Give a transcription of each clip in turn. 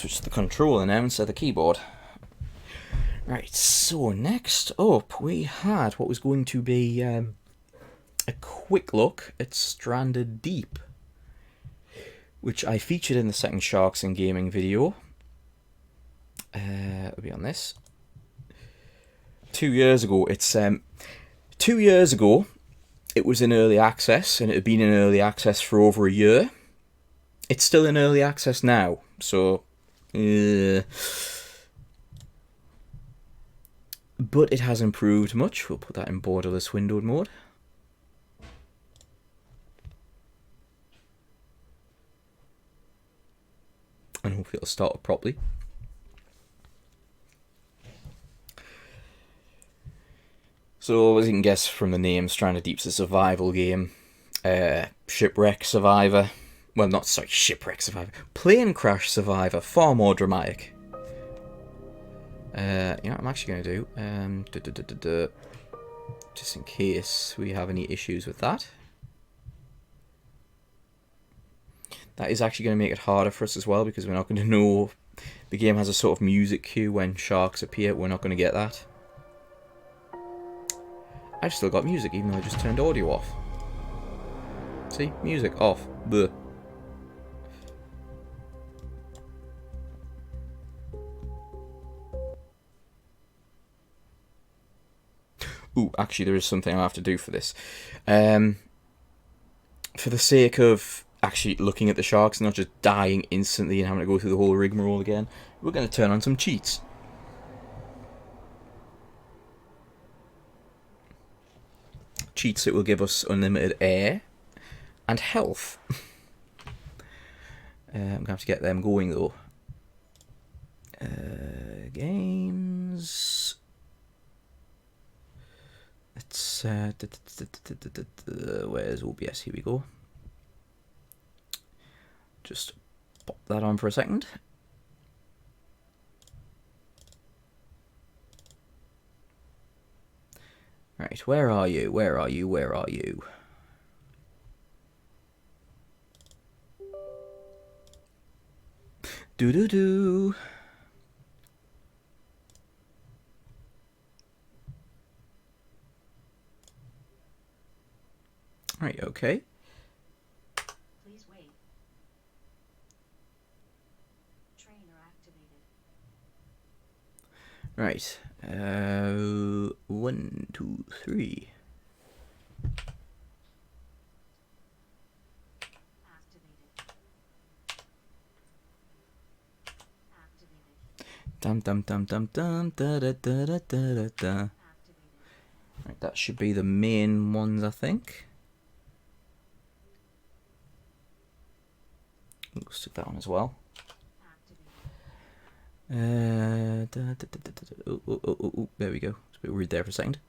switch to the controller now instead of the keyboard. Right, so next up we had what was going to be a quick look at Stranded Deep, which I featured in the second Sharks and Gaming video. It'll be on this. 2 years ago, it's 2 years ago, it was in early access, and it had been in early access for over a year. It's still in early access now, so but it has improved much. We'll put that in borderless windowed mode. And hopefully it'll start up properly. So, as you can guess from the name, Stranded Deep's a survival game. Shipwreck Survivor. Well, not, sorry, Shipwreck Survivor. Plane Crash Survivor. Far more dramatic. You know what I'm actually going to do? Just in case we have any issues with that. That is actually going to make it harder for us as well, because we're not going to know. The game has a sort of music cue when sharks appear. We're not going to get that. I've still got music, even though I just turned audio off. See? Music off. Bleh. Ooh, actually there is something I'll have to do for this. For the sake of actually looking at the sharks, not just dying instantly and having to go through the whole rigmarole again, we're going to turn on some cheats. Cheats that will give us unlimited air and health. I'm going to have to get them going though. Games... Let's, where's OBS? Here we go. Just pop that on for a second. Right, where are you? Where are you? Where are you? Do-do-do. Right, okay. Please wait. Trainer activated. Right. 1, 2, 3. Activated. Dum dum dum dum dum da da da da da da. Right, that should be the main ones, I think. We'll stick that on as well. There we go. It's a bit weird there for a second.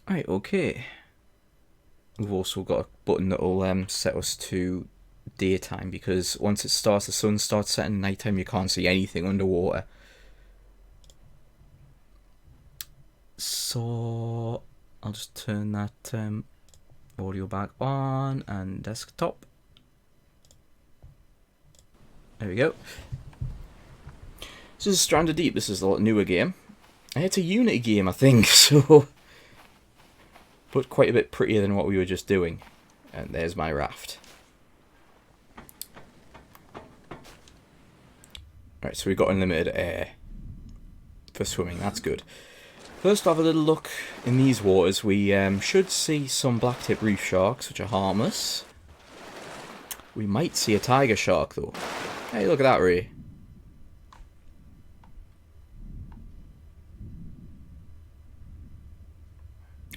Right, okay. We've also got a button that will set us to daytime, because once it starts, the sun starts setting, nighttime, you can't see anything underwater. So I'll just turn that audio back on and desktop. There we go. This is Stranded Deep. This is a lot newer game. It's a Unity game, I think, so, but quite a bit prettier than what we were just doing. And there's my raft. Right, so we've got unlimited air for swimming. That's good. First, have a little look in these waters. We should see some blacktip reef sharks, which are harmless. We might see a tiger shark, though. Hey, look at that, Ray.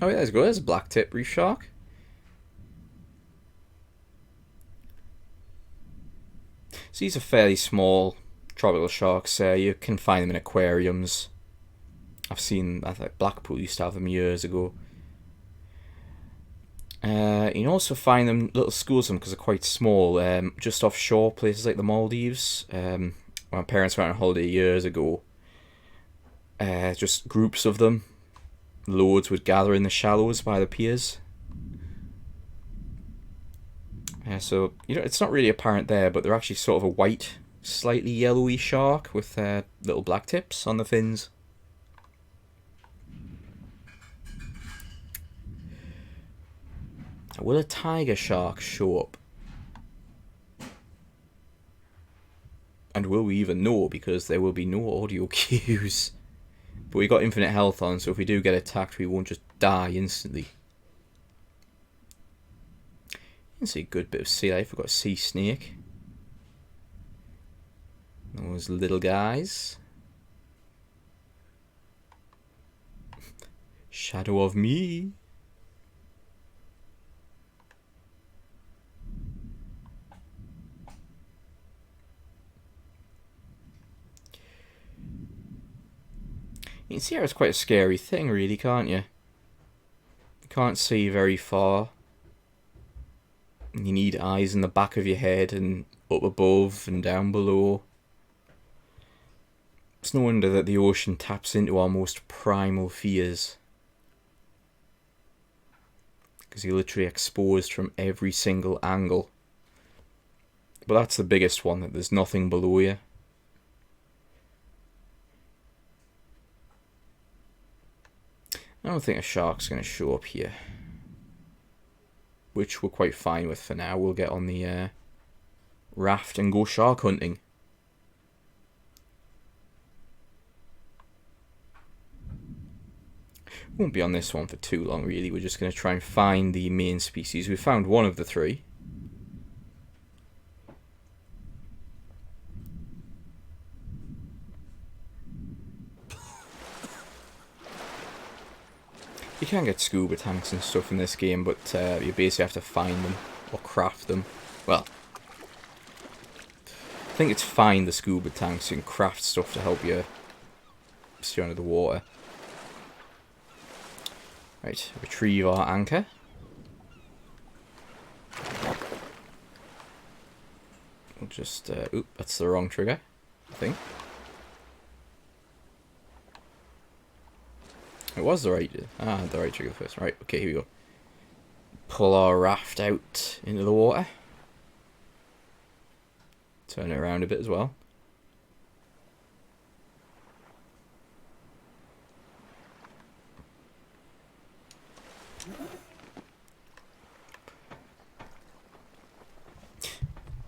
Oh, yeah, there's a blacktip reef shark. So these are fairly small tropical sharks. You can find them in aquariums. I've seen, I think Blackpool used to have them years ago. You can also find them, little schools of them, because they're quite small, just offshore, places like the Maldives. When my parents went on holiday years ago, just groups of them, loads would gather in the shallows by the piers. Yeah, so it's not really apparent there, but they're actually sort of a white, slightly yellowy shark with little black tips on the fins. Will a tiger shark show up? And will we even know, because there will be no audio cues. But we got infinite health on, so if we do get attacked, we won't just die instantly. You can see a good bit of sea life. We've got a sea snake. Those little guys. Shadow of me. You can see how it's quite a scary thing, really, can't you? You can't see very far. You need eyes in the back of your head and up above and down below. It's no wonder that the ocean taps into our most primal fears. Because you're literally exposed from every single angle. But that's the biggest one, that there's nothing below you. I don't think a shark's going to show up here. Which we're quite fine with for now. We'll get on the raft and go shark hunting. Won't be on this one for too long, really. We're just going to try and find the main species. We found one of the three. You can get scuba tanks and stuff in this game, but you basically have to find them or craft them. Well, I think it's find the scuba tanks and craft stuff to help you stay under the water. Right, retrieve our anchor. We'll just, oop, that's the wrong trigger, I think. It was the right trigger first. Right, okay, here we go. Pull our raft out into the water. Turn it around a bit as well.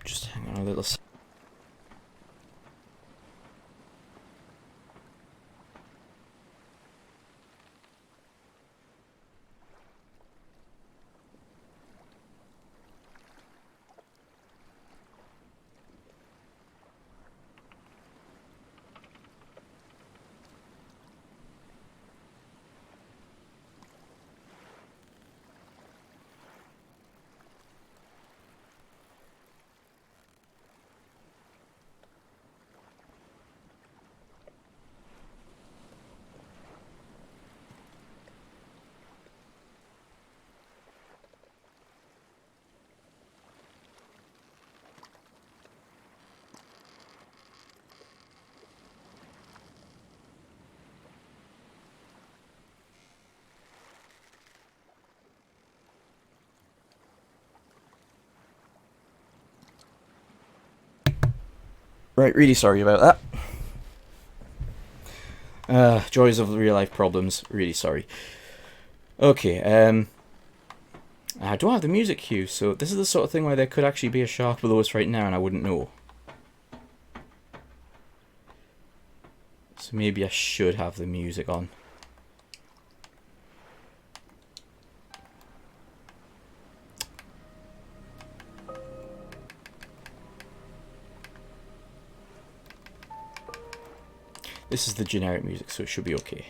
Just hang on a little second. Right, really sorry about that. Joys of real life problems, really sorry. Okay, I don't have the music cue, so this is the sort of thing where there could actually be a shark below us right now and I wouldn't know. So maybe I should have the music on. This is the generic music, so it should be okay.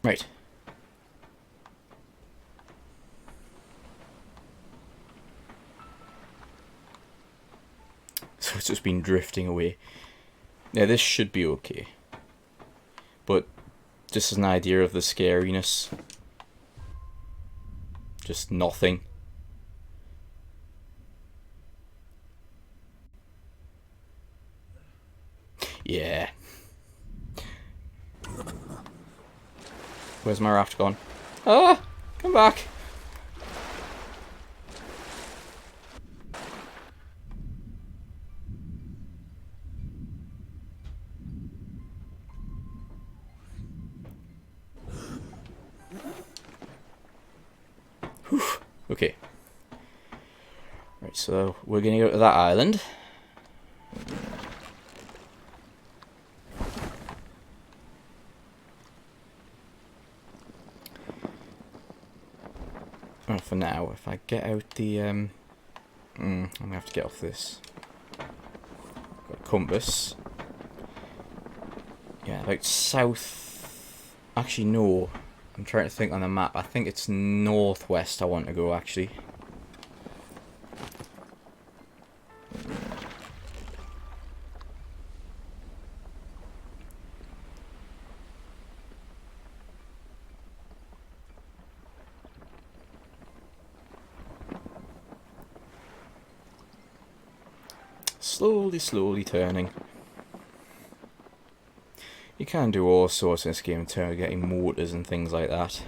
Right. So it's just been drifting away. Yeah, this should be okay. But just as an idea of the scariness. Just nothing. Yeah. Where's my raft gone? Ah! Come back! Whew. Okay. Right, so we're going to go to that island. Well, for now, if I get out the... I'm going to have to get off this. Got a compass. Yeah, about south... Actually, no. I'm trying to think on the map. I think it's northwest I want to go, actually. Slowly, slowly turning. You can do all sorts in this game in terms of getting motors and things like that.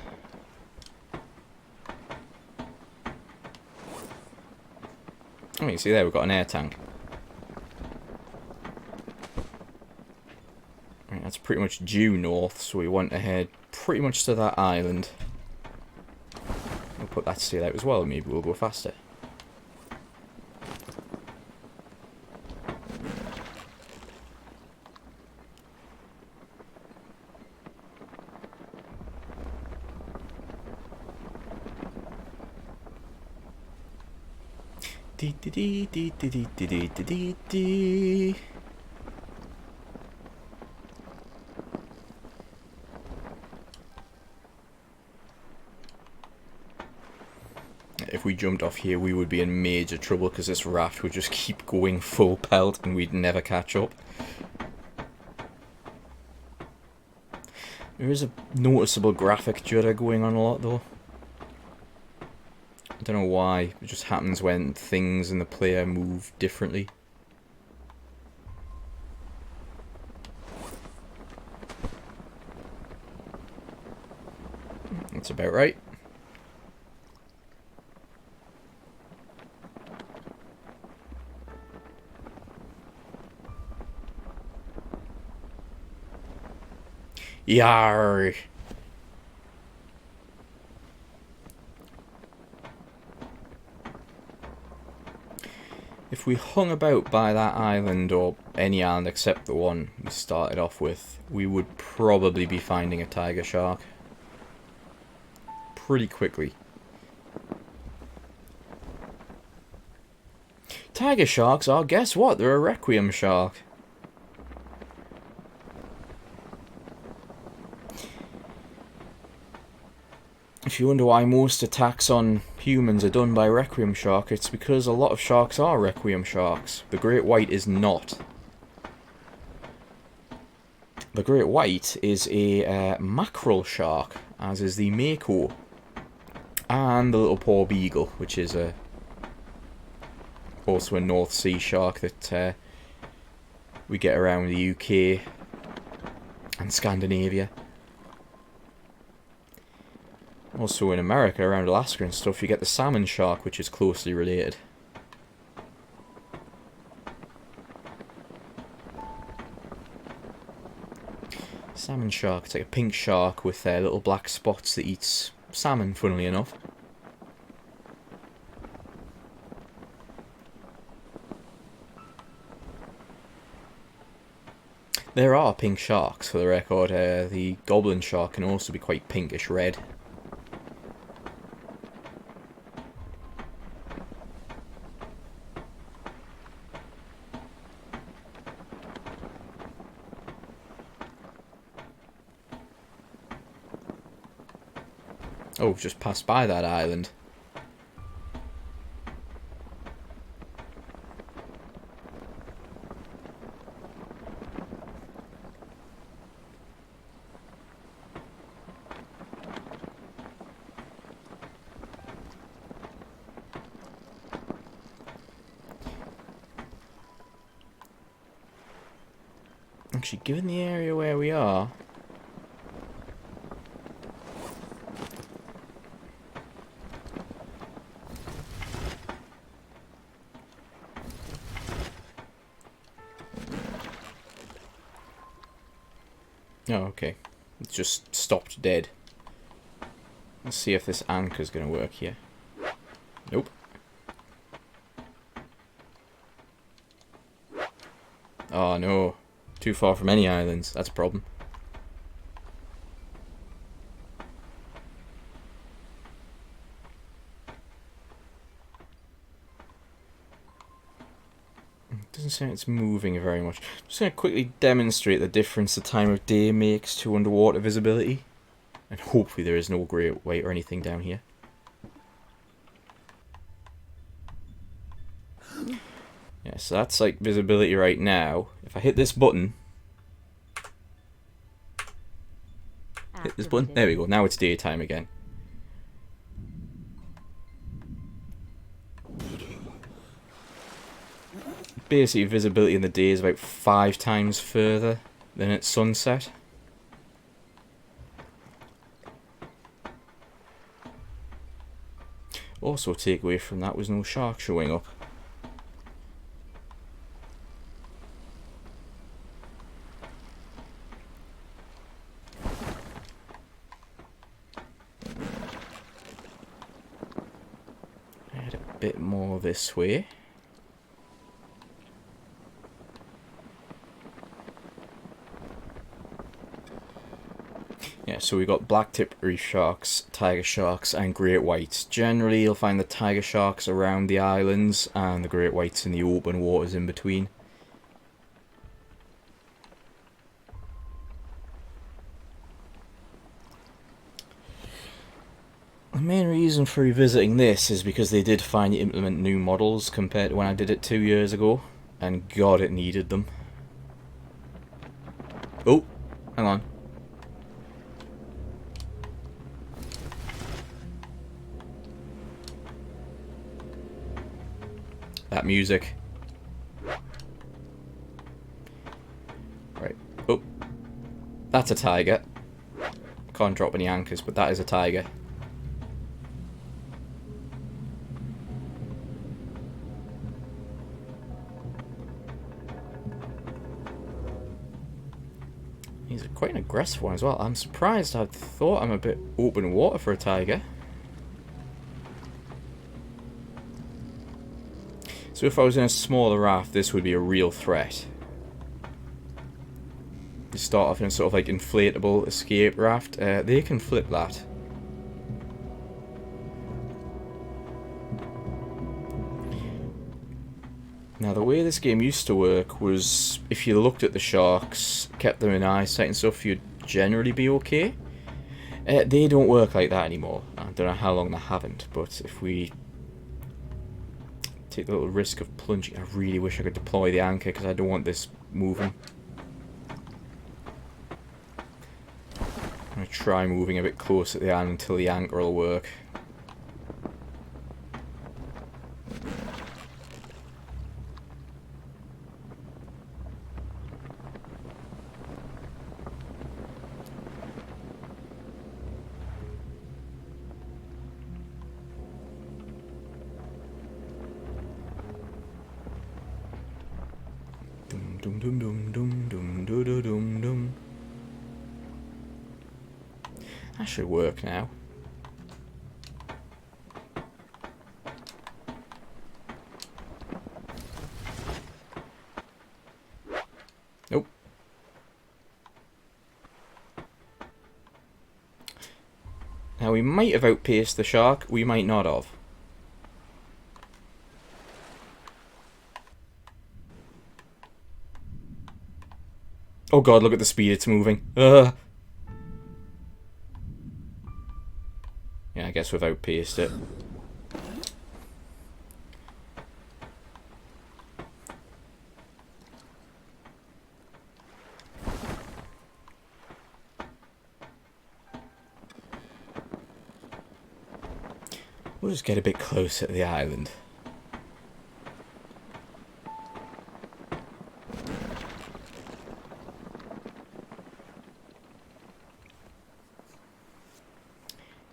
Oh, you see there, we've got an air tank. Right, that's pretty much due north, so we want to head pretty much to that island. We'll put that sail out as well, maybe we'll go faster. Dee dee dee dee dee dee dee dee dee dee. If we jumped off here, we would be in major trouble because this raft would just keep going full pelt and we'd never catch up. There is a noticeable graphic judder going on a lot though. I don't know why, it just happens when things in the player move differently. That's about right. Yarr! If we hung about by that island, or any island except the one we started off with, we would probably be finding a tiger shark. Pretty quickly. Tiger sharks are, guess what? They're a requiem shark. If you wonder why most attacks on humans are done by requiem shark, it's because a lot of sharks are requiem sharks. The great white is not. The great white is a mackerel shark, as is the mako. And the little paw beagle, which is also a North Sea shark that we get around the UK and Scandinavia. Also in America, around Alaska and stuff, you get the salmon shark, which is closely related. Salmon shark, it's like a pink shark with little black spots that eats salmon, funnily enough. There are pink sharks, for the record. The goblin shark can also be quite pinkish red. Oh, we've just passed by that island. Actually, given the area where we are... Oh, okay. It's just stopped dead. Let's see if this anchor's going to work here. Nope. Oh no. Too far from any islands. That's a problem. Doesn't seem it's moving very much. Just going to quickly demonstrate the difference the time of day makes to underwater visibility. And hopefully there is no great white or anything down here. Yeah, so that's like visibility right now. If I hit this button, there we go, now it's daytime again. Basically visibility in the day is about 5 times further than at sunset. Also takeaway from that was no shark showing up. Add a bit more this way. Yeah, so we got black-tip reef sharks, tiger sharks, and great whites. Generally, you'll find the tiger sharks around the islands and the great whites in the open waters in between. The main reason for revisiting this is because they did finally implement new models compared to when I did it 2 years ago, and God, it needed them. Oh, hang on. That music. Right. Oh. That's a tiger. Can't drop any anchors, but that is a tiger. He's quite an aggressive one as well. I'm surprised. I thought I'm a bit open water for a tiger. So if I was in a smaller raft, this would be a real threat. You start off in a sort of like inflatable escape raft. They can flip that. Now the way this game used to work was if you looked at the sharks, kept them in eyesight and stuff, you'd generally be okay. They don't work like that anymore. I don't know how long they haven't, but if we take the little risk of plunging, I really wish I could deploy the anchor because I don't want this moving. I'm going to try moving a bit closer to the island until the anchor will work. Dum dum dum dum dum dum dum dum dum. That should work now. Nope. Now we might have outpaced the shark, we might not have. Oh god, look at the speed it's moving. Ugh. Yeah, I guess we've outpaced it. We'll just get a bit closer to the island.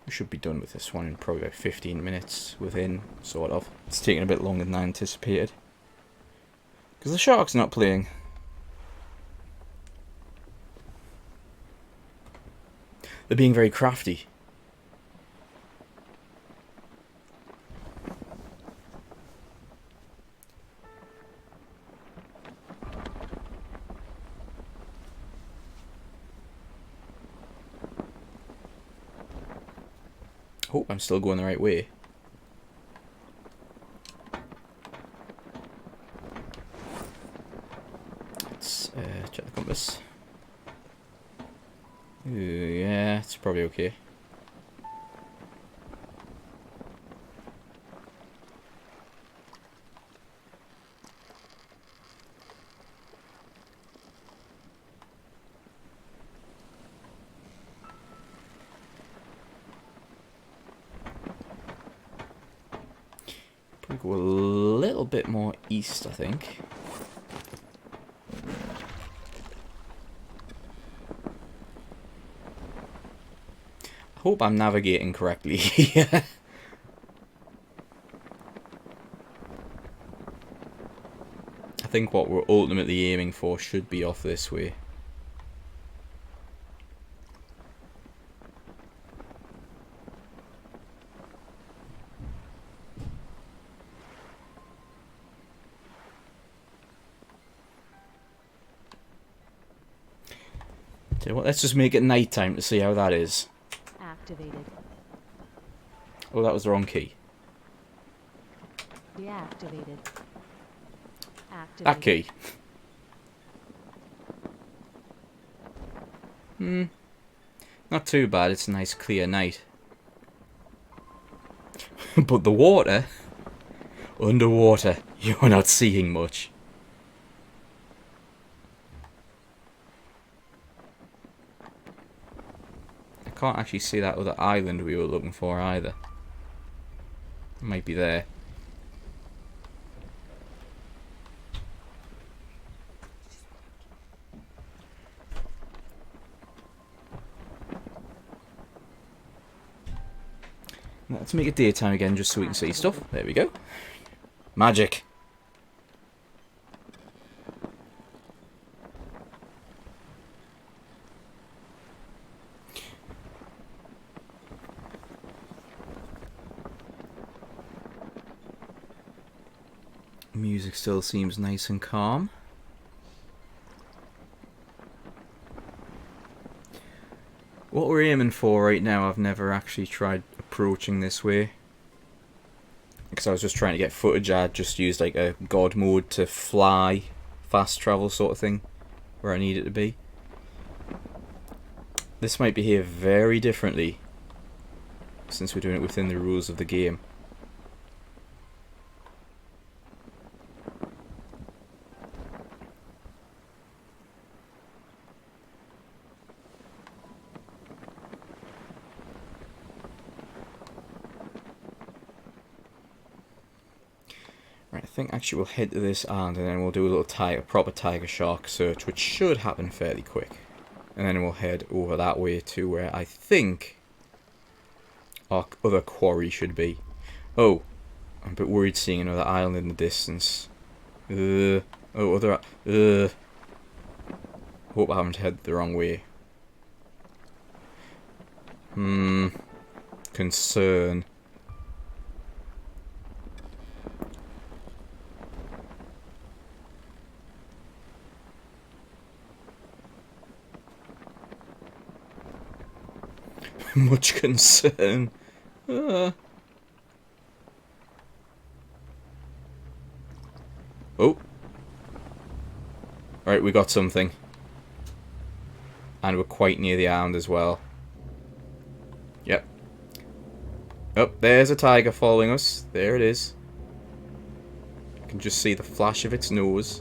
We should be done with this one in probably about 15 minutes within, sort of. It's taking a bit longer than I anticipated. Because the shark's not playing. They're being very crafty. hope I'm still going the right way. Let's check the compass. Ooh, yeah, it's probably okay. Probably go a little bit more east, I think. I hope I'm navigating correctly here. I think what we're ultimately aiming for should be off this way. Tell you what, let's just make it night time to see how that is. Activated. Oh, that was the wrong key. Deactivated. Activated. That key. Not too bad, it's a nice clear night. But the water, underwater, you're not seeing much. I can't actually see that other island we were looking for either. It might be there. Let's make it daytime again just so we can see stuff. There we go. Magic. Music still seems nice and calm. What we're aiming for right now, I've never actually tried approaching this way. Because I was just trying to get footage, I just used like a god mode to fly, fast travel sort of thing, where I need it to be. This might behave very differently, since we're doing it within the rules of the game. Right, I think actually we'll head to this island and then we'll do a little proper tiger shark search, which should happen fairly quick. And then we'll head over that way to where I think our other quarry should be. Oh, I'm a bit worried seeing another island in the distance. Oh, other... Hope I haven't headed the wrong way. Concern. Much concern. Oh. Right, we got something. And we're quite near the island as well. Yep. Oh, there's a tiger following us. There it is. I can just see the flash of its nose.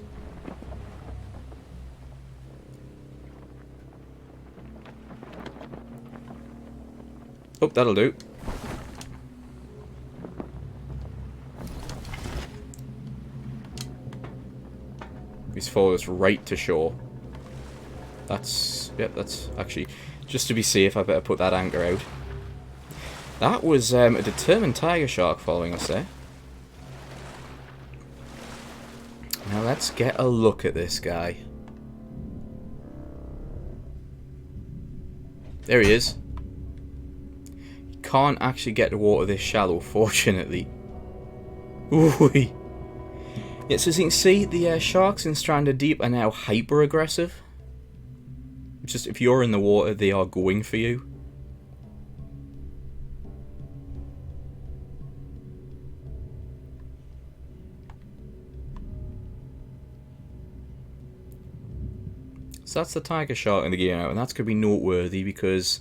Oh, that'll do. He's followed us right to shore. Yep, that's actually... Just to be safe, I better put that anchor out. That was a determined tiger shark following us there. Now let's get a look at this guy. There he is. Can't actually get the water this shallow, fortunately. Ooh. Yeah, so as you can see, the sharks in Stranded Deep are now hyper aggressive. Just if you're in the water, they are going for you. So that's the tiger shark in the game now, and that's going to be noteworthy because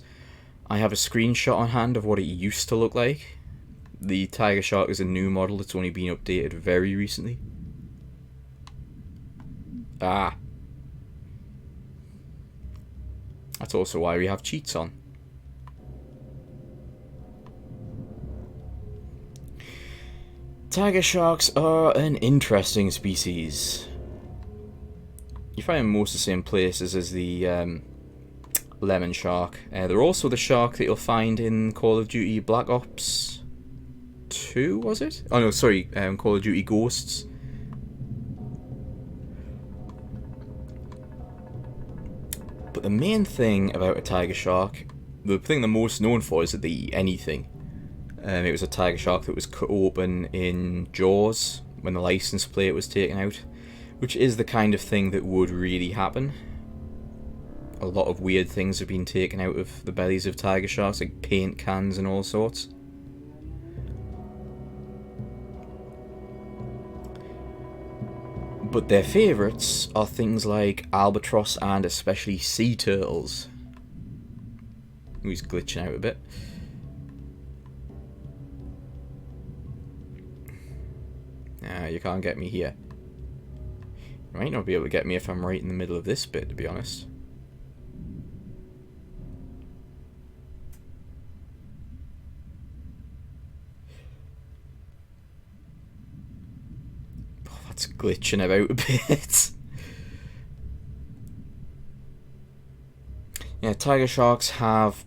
I have a screenshot on hand of what it used to look like. The tiger shark is a new model that's only been updated very recently. Ah. That's also why we have cheats on. Tiger sharks are an interesting species. You find them most the same places as the lemon shark. They're also the shark that you'll find in Call of Duty Black Ops 2, was it? Oh no, sorry, Call of Duty Ghosts. But the main thing about a tiger shark, the thing they're most known for is that they eat anything. It was a tiger shark that was cut open in Jaws when the license plate was taken out, which is the kind of thing that would really happen. A lot of weird things have been taken out of the bellies of tiger sharks, like paint cans and all sorts. But their favourites are things like albatross and especially sea turtles. He's glitching out a bit. You can't get me here. You might not be able to get me if I'm right in the middle of this bit, to be honest. Oh, that's glitching about a bit. Yeah, tiger sharks have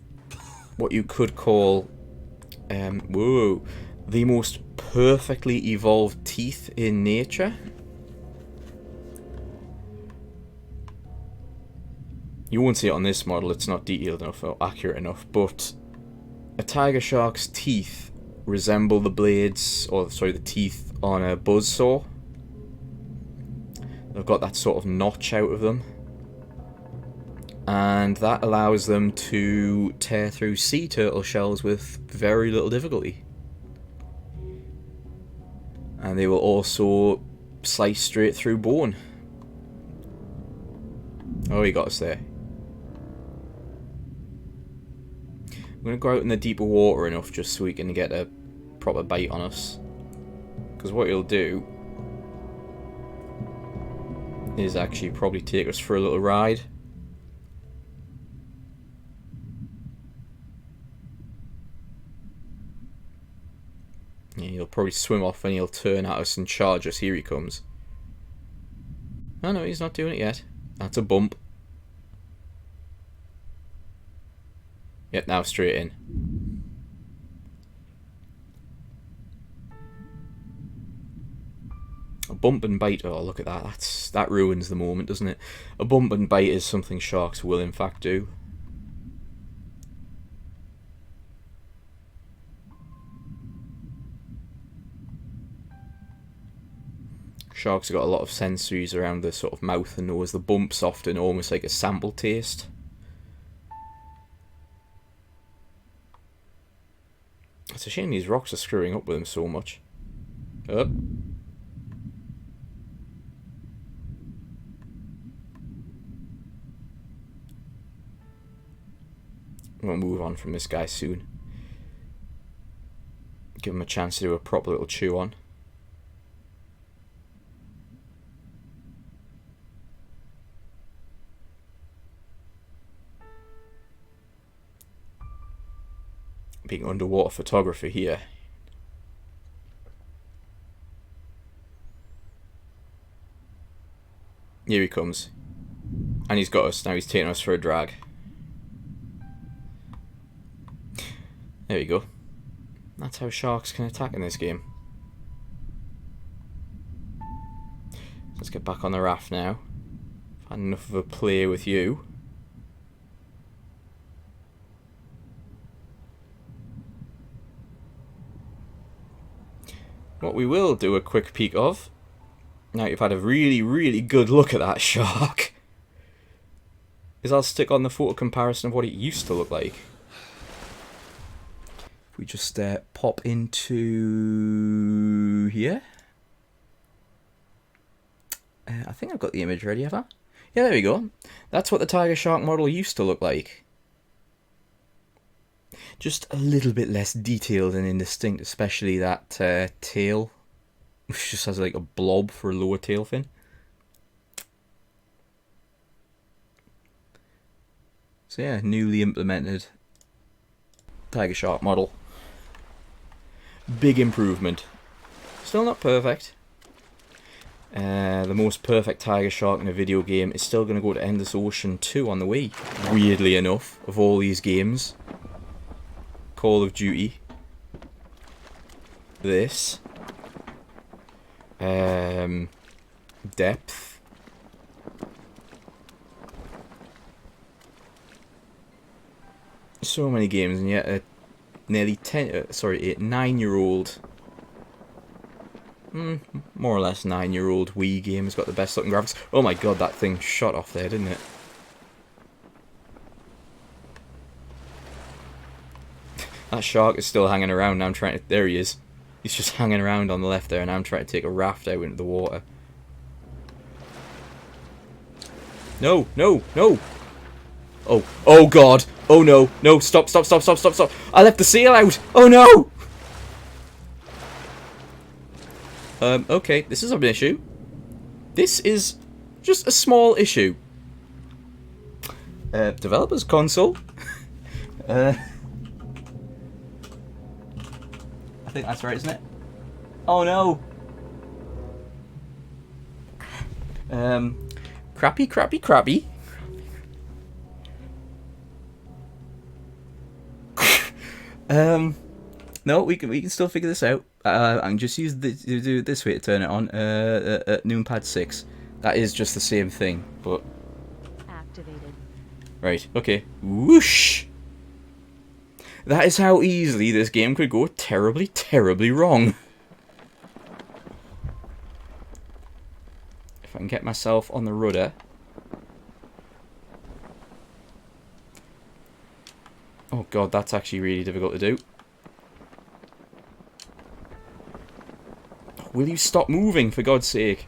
what you could call, the most perfectly evolved teeth in nature. You won't see it on this model, it's not detailed enough or accurate enough, but a tiger shark's teeth resemble the blades, or sorry, the teeth on a buzzsaw. They've got that sort of notch out of them, and that allows them to tear through sea turtle shells with very little difficulty. And they will also slice straight through bone. Oh, he got us there. I'm going to go out in the deeper water enough just so we can get a proper bite on us. Because what he'll do is actually probably take us for a little ride. Yeah, he'll probably swim off and he'll turn at us and charge us. Here he comes. Oh no, he's not doing it yet. That's a bump. Yep, now straight in. A bump and bite. Oh, look at that. That ruins the moment, doesn't it? A bump and bite is something sharks will in fact do. Sharks have got a lot of sensories around the sort of mouth and nose. The bump's often almost like a sample taste. It's a shame these rocks are screwing up with them so much. Up. We'll move on from this guy soon. Give him a chance to do a proper little chew on. Being underwater photographer here. Here he comes. And he's got us. Now he's taking us for a drag. There we go. That's how sharks can attack in this game. Let's get back on the raft now. I've had enough of a play with you. What we will do a quick peek of, now you've had a really, really good look at that shark, is I'll stick on the photo comparison of what it used to look like. If we just pop into here. I think I've got the image ready, have I? Yeah, there we go. That's what the tiger shark model used to look like. Just a little bit less detailed and indistinct, especially that tail, which just has like a blob for a lower tail fin. So yeah, newly implemented tiger shark model. Big improvement. Still not perfect. The most perfect tiger shark in a video game is still going to go to Endless Ocean 2 on the Wii. Weirdly enough, of all these games. Call of Duty. This. Depth. So many games, and yet a nearly 9-year-old, more or less 9-year-old Wii game has got the best looking graphics. Oh my god, that thing shot off there, didn't it? That shark is still hanging around, and I'm trying to... There he is. He's just hanging around on the left there, and I'm trying to take a raft out into the water. No, no, no! Oh, oh god! Oh no, no, stop, stop, stop, stop, stop, stop! I left the seal out! Oh no! Okay, this is an issue. This is just a small issue. Developers console. I think that's right, isn't it? Oh no! Crappy, crappy, crappy. No, we can still figure this out. I can just use do this way to turn it on. Numpad 6. That is just the same thing, but Activated. right. Okay. Whoosh. That is how easily this game could go terribly, terribly wrong. If I can get myself on the rudder. Oh god, that's actually really difficult to do. Will you stop moving, for God's sake?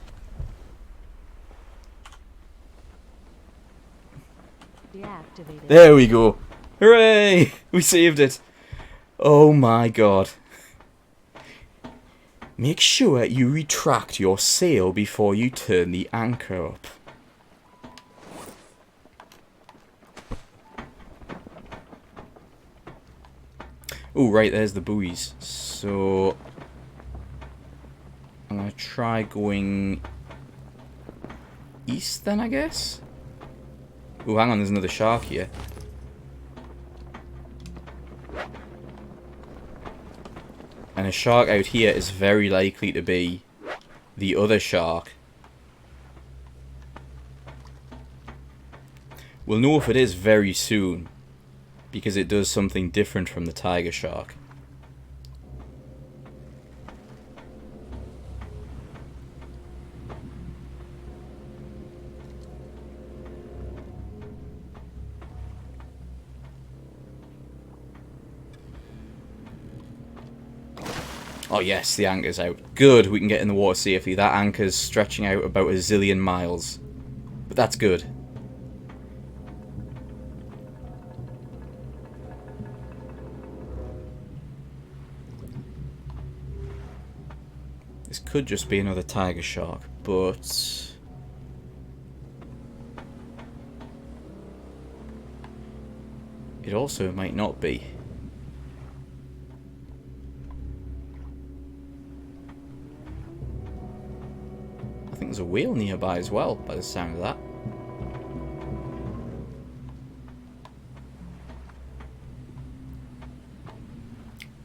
Deactivated. There we go. Hooray! We saved it. Oh my god. Make sure you retract your sail before you turn the anchor up. Oh, right, there's the buoys. So I'm going to try going east then, I guess? Oh, hang on, there's another shark here. And a shark out here is very likely to be the other shark. We'll know if it is very soon, because it does something different from the tiger shark. Oh yes, the anchor's out. Good, we can get in the water safely. That anchor's stretching out about a zillion miles. But that's good. This could just be another tiger shark, but it also might not be. I think there's a whale nearby as well, by the sound of that.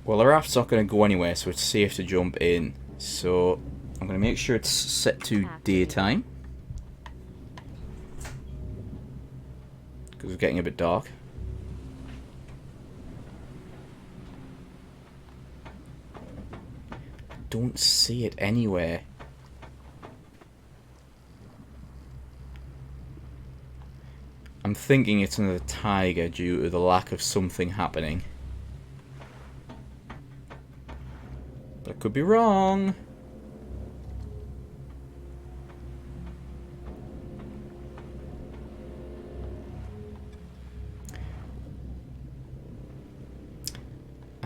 Well, the raft's not going to go anywhere, so it's safe to jump in. So I'm going to make sure it's set to daytime, because it's getting a bit dark. Don't see it anywhere. I'm thinking it's another tiger due to the lack of something happening. But I could be wrong.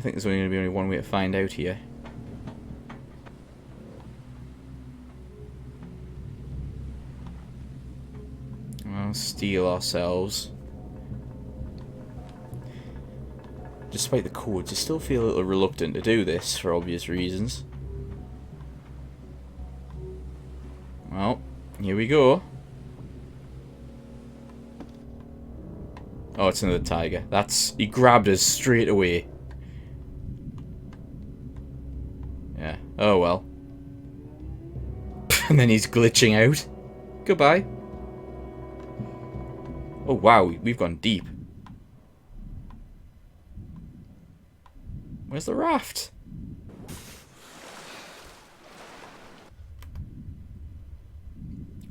I think there's only going to be one way to find out here. We'll steal ourselves. Despite the codes, I still feel a little reluctant to do this for obvious reasons. Well, here we go. Oh, it's another tiger. He grabbed us straight away. Yeah, oh well. And then he's glitching out. Goodbye. Oh wow, we've gone deep. Where's the raft?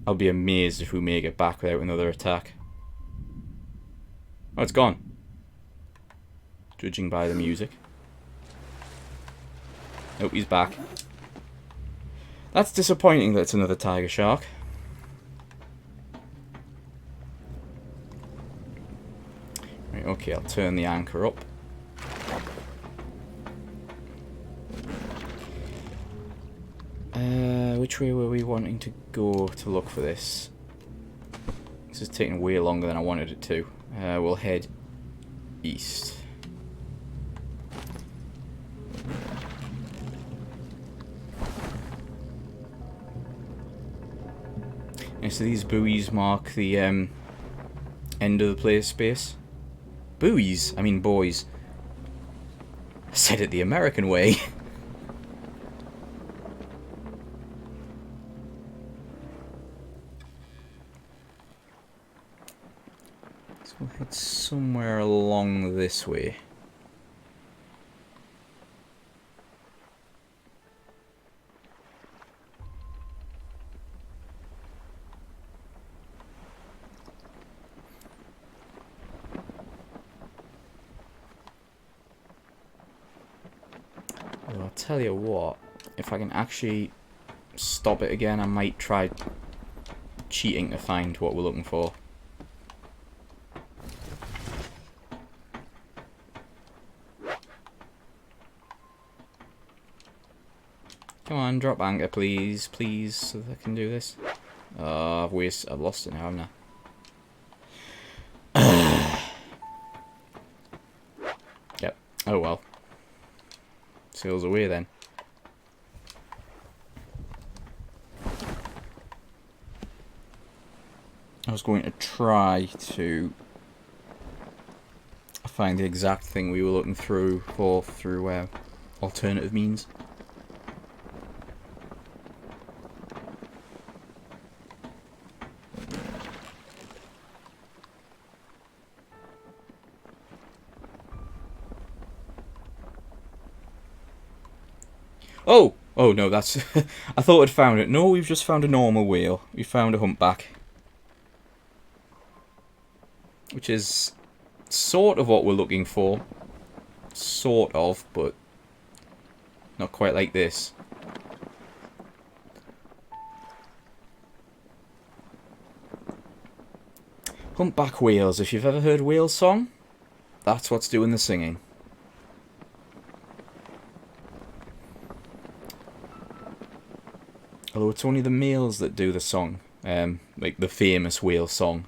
I'll be amazed if we make it back without another attack. Oh, it's gone. Judging by the music. Oh, he's back. That's disappointing that it's another tiger shark. Right, okay, I'll turn the anchor up. Which way were we wanting to go to look for this? This is taking way longer than I wanted it to. We'll head east. And so these buoys mark the end of the player space. Buoys? I mean boys. I said it the American way. We'll head somewhere along this way. Well, I'll tell you what, if I can actually stop it again, I might try cheating to find what we're looking for. Come on, drop anchor, please, please, so that I can do this. Oh, I've lost it now, haven't I? Yep. Oh well. Sails away then. I was going to try to find the exact thing we were looking through alternative means. Oh! Oh no, that's... I thought I'd found it. No, we've just found a normal whale. We found a humpback. Which is sort of what we're looking for. Sort of, but not quite like this. Humpback whales. If you've ever heard whale song, that's what's doing the singing. Although it's only the males that do the song. Like the famous whale song.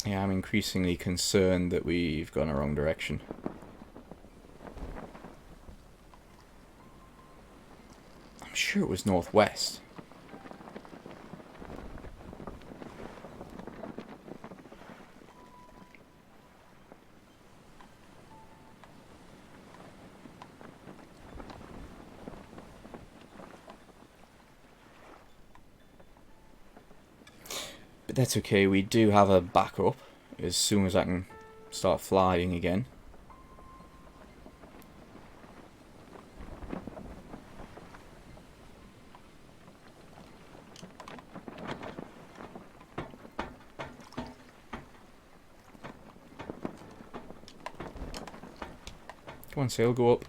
Yeah, I'm increasingly concerned that we've gone the wrong direction. I'm sure it was northwest. But that's okay, we do have a backup as soon as I can start flying again. Come on, sail, go up.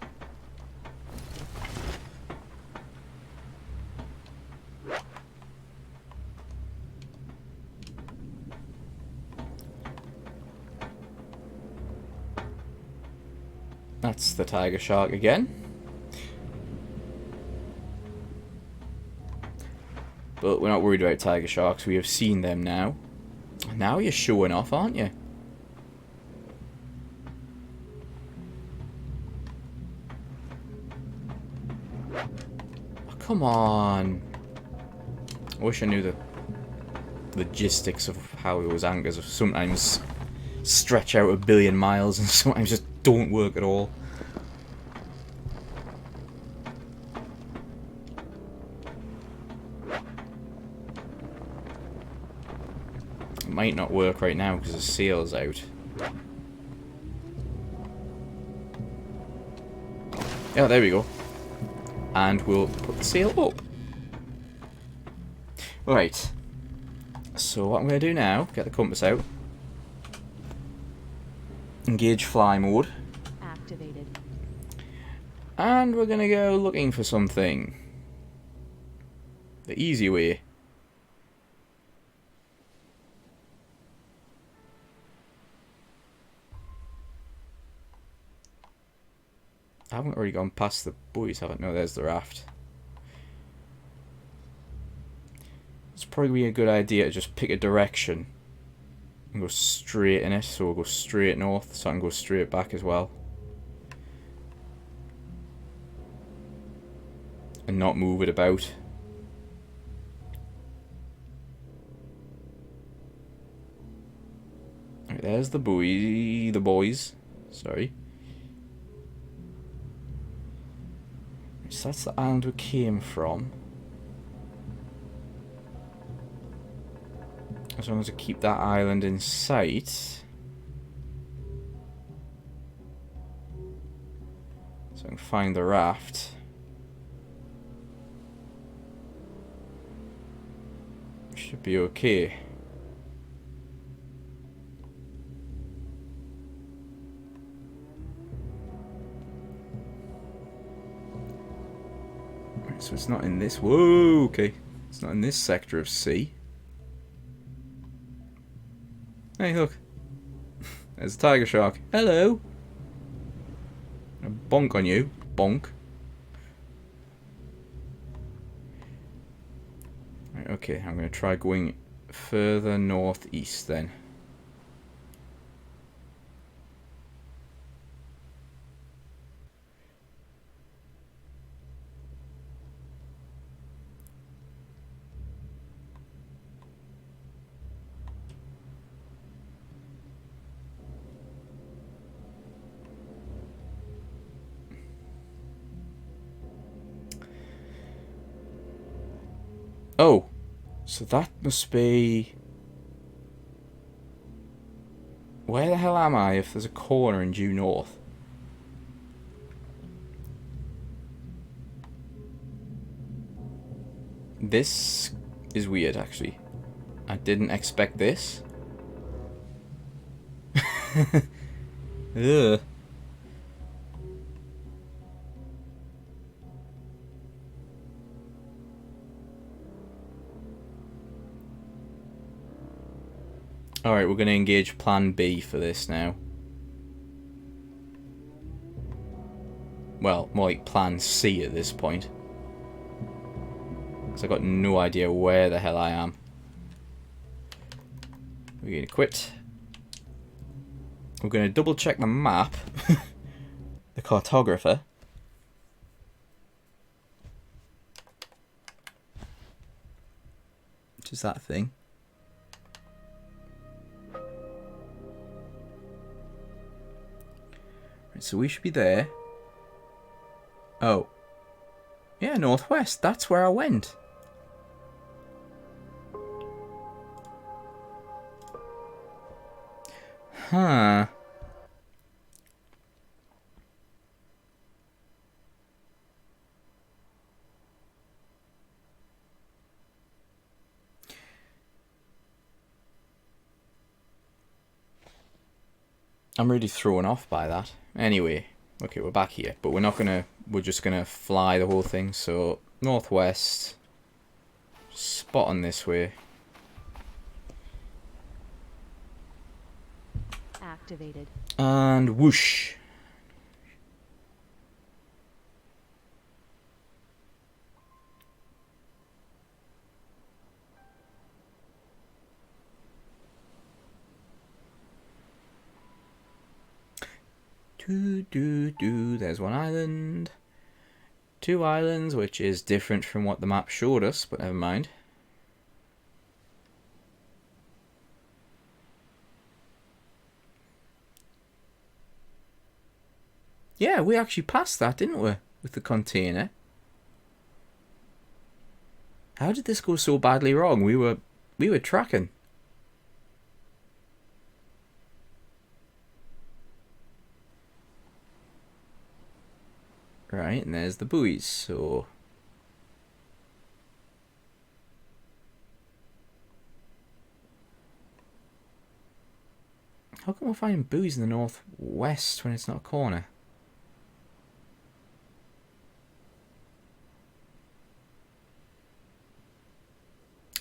That's the tiger shark again. But we're not worried about tiger sharks. We have seen them now. Now you're showing off, aren't you? Oh, come on. I wish I knew the logistics of how those anchors sometimes stretch out 1 billion miles and sometimes just don't work at all. It might not work right now because the sail's out. Yeah, there we go. And we'll put the sail up. Right. So what I'm going to do now, get the compass out. Engage fly mode. Activated. And we're going to go looking for something. The easy way. I haven't already gone past the buoys, haven't I? No, there's the raft. It's probably a good idea to just pick a direction and go straight in it. So we'll go straight north, so I can go straight back as well. And not move it about. Right, there's the buoy, the boys. Sorry. So that's the island we came from. As long as I keep that island in sight. So I can find the raft. Should be okay. Right, so it's not in this. Whoa, okay. It's not in this sector of sea. Hey, look. There's a tiger shark. Hello. A bonk on you. Bonk. Right, okay, I'm going to try going further northeast then. Oh, so that must be... Where the hell am I if there's a corner in due north? This is weird, actually. I didn't expect this. Ugh. Alright, we're going to engage plan B for this now. Well, more like plan C at this point. Because I've got no idea where the hell I am. We're going to quit. We're going to double check the map. The cartographer. Which is that thing. So we should be there. Oh. Yeah, northwest. That's where I went. Huh. I'm really thrown off by that. Anyway, Okay, we're back here, but we're not gonna. We're just gonna fly the whole thing. So northwest, spot on this way. Activated. And whoosh. There's one island. 2 islands, which is different from what the map showed us, but never mind. Yeah, we actually passed that, didn't we? With the container. How did this go so badly wrong? We were tracking. Right, and there's the buoys, so... How come we're finding buoys in the northwest when it's not a corner?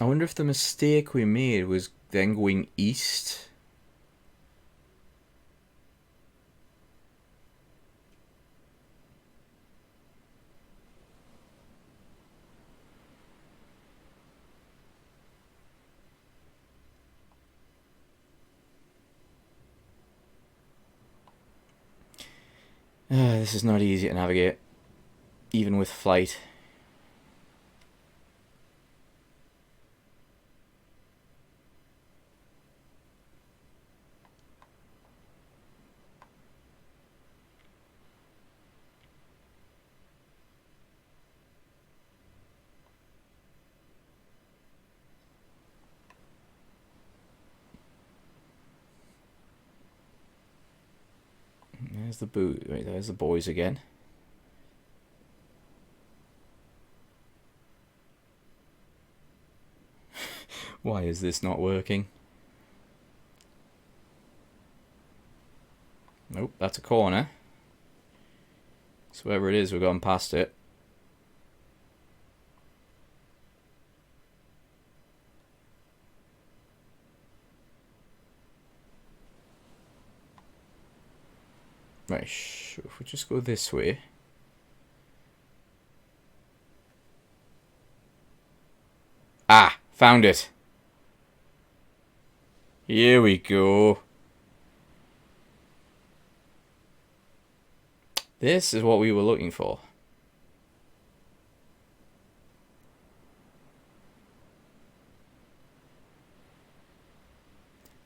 I wonder if the mistake we made was then going east. This is not easy to navigate, even with flight. There's the boot. Wait, there's the boys again. Why is this not working? Nope, that's a corner. So wherever it is, we're going past it. Right, if we just go this way. Ah, found it. Here we go. This is what we were looking for.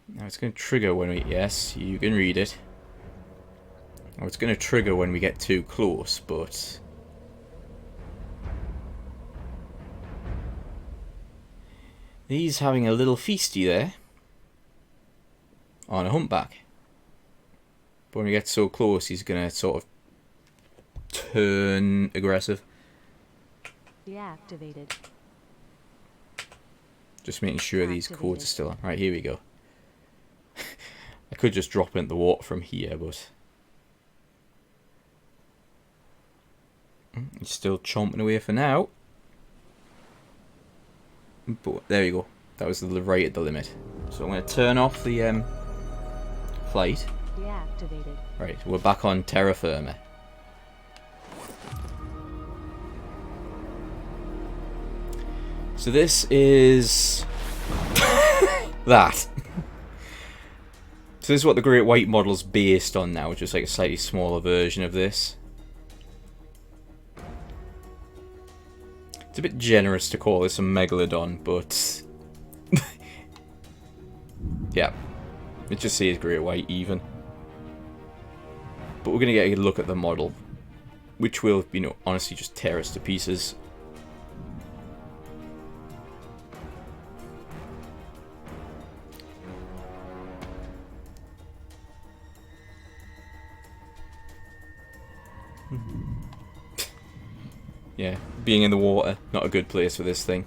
Now it's going to trigger when we... Yes, you can read it. Now it's going to trigger when we get too close, but... He's having a little feasty there. On a humpback. But when we get so close, he's going to sort of turn aggressive. Deactivated. Just making sure these codes are still on. Right, here we go. I could just drop into the water from here, but... He's still chomping away for now. But there you go. That was right at the limit. So I'm going to turn off the flight. Deactivated. Right, we're back on terra firma. So this is that. So this is what the Great White model's based on now, just like a slightly smaller version of this. It's a bit generous to call this a megalodon, but yeah, it just says Great White even. But we're gonna get a look at the model, which will, you know, honestly just tear us to pieces. Yeah, being in the water, not a good place for this thing.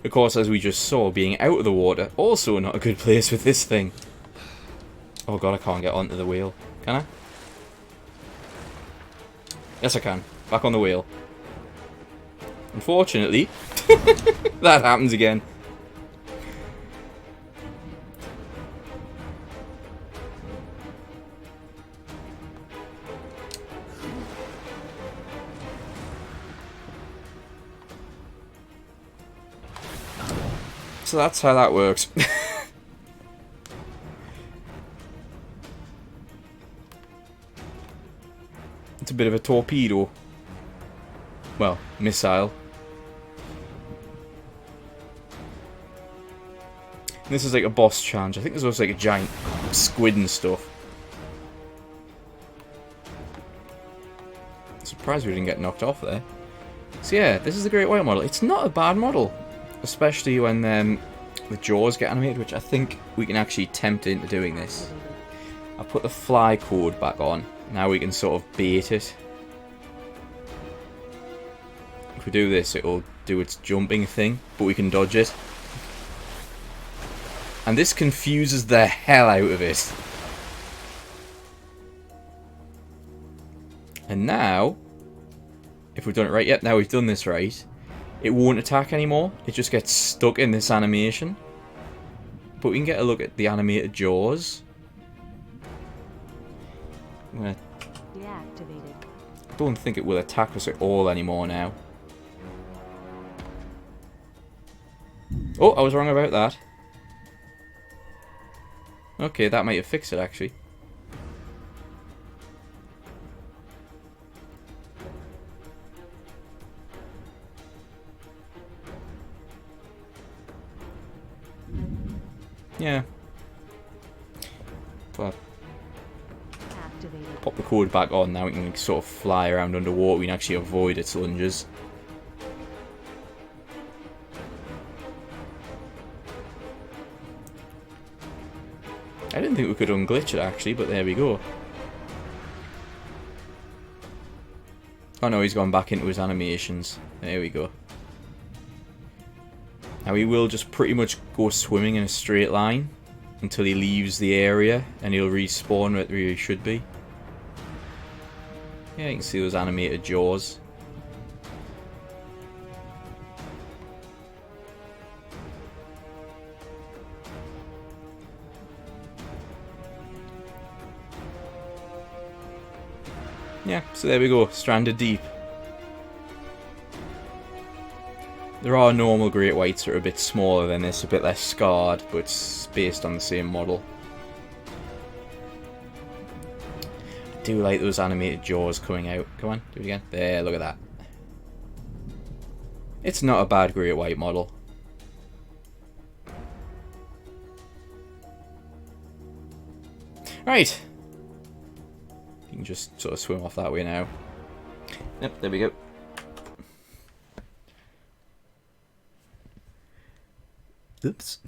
Of course, as we just saw, being out of the water, also not a good place with this thing. Oh god, I can't get onto the wheel. Can I? Yes, I can. Back on the wheel. Unfortunately, that happens again. So that's how that works. It's a bit of a torpedo. Well, missile. And this is like a boss challenge. I think this was like a giant squid and stuff. I'm surprised we didn't get knocked off there. So yeah, this is the Great White model. It's not a bad model. Especially when the jaws get animated, which I think we can actually tempt into doing this. I've put the fly code back on. Now we can sort of bait it. If we do this, it'll do its jumping thing, but we can dodge it. And this confuses the hell out of it. And now, if we've done it right, yep, now we've done this right, it won't attack anymore. It just gets stuck in this animation. But we can get a look at the animated jaws. I'm gonna... Deactivated. Don't think it will attack us at all anymore now. Oh, I was wrong about that. Okay, that might have fixed it actually. Yeah. But Activated. pop the code back on, now we can sort of fly around underwater. We can actually avoid its lunges. I didn't think we could unglitch it actually, but there we go. Oh no, he's gone back into his animations. There we go. Now he will just pretty much go swimming in a straight line until he leaves the area and he'll respawn where he should be. Yeah, you can see those animated jaws. Yeah, so there we go, stranded deep. There are normal great whites that are a bit smaller than this, a bit less scarred, but it's based on the same model. I do like those animated jaws coming out. Come on, do it again. There, look at that. It's not a bad great white model. Right. You can just sort of swim off that way now. Yep, there we go. Oops.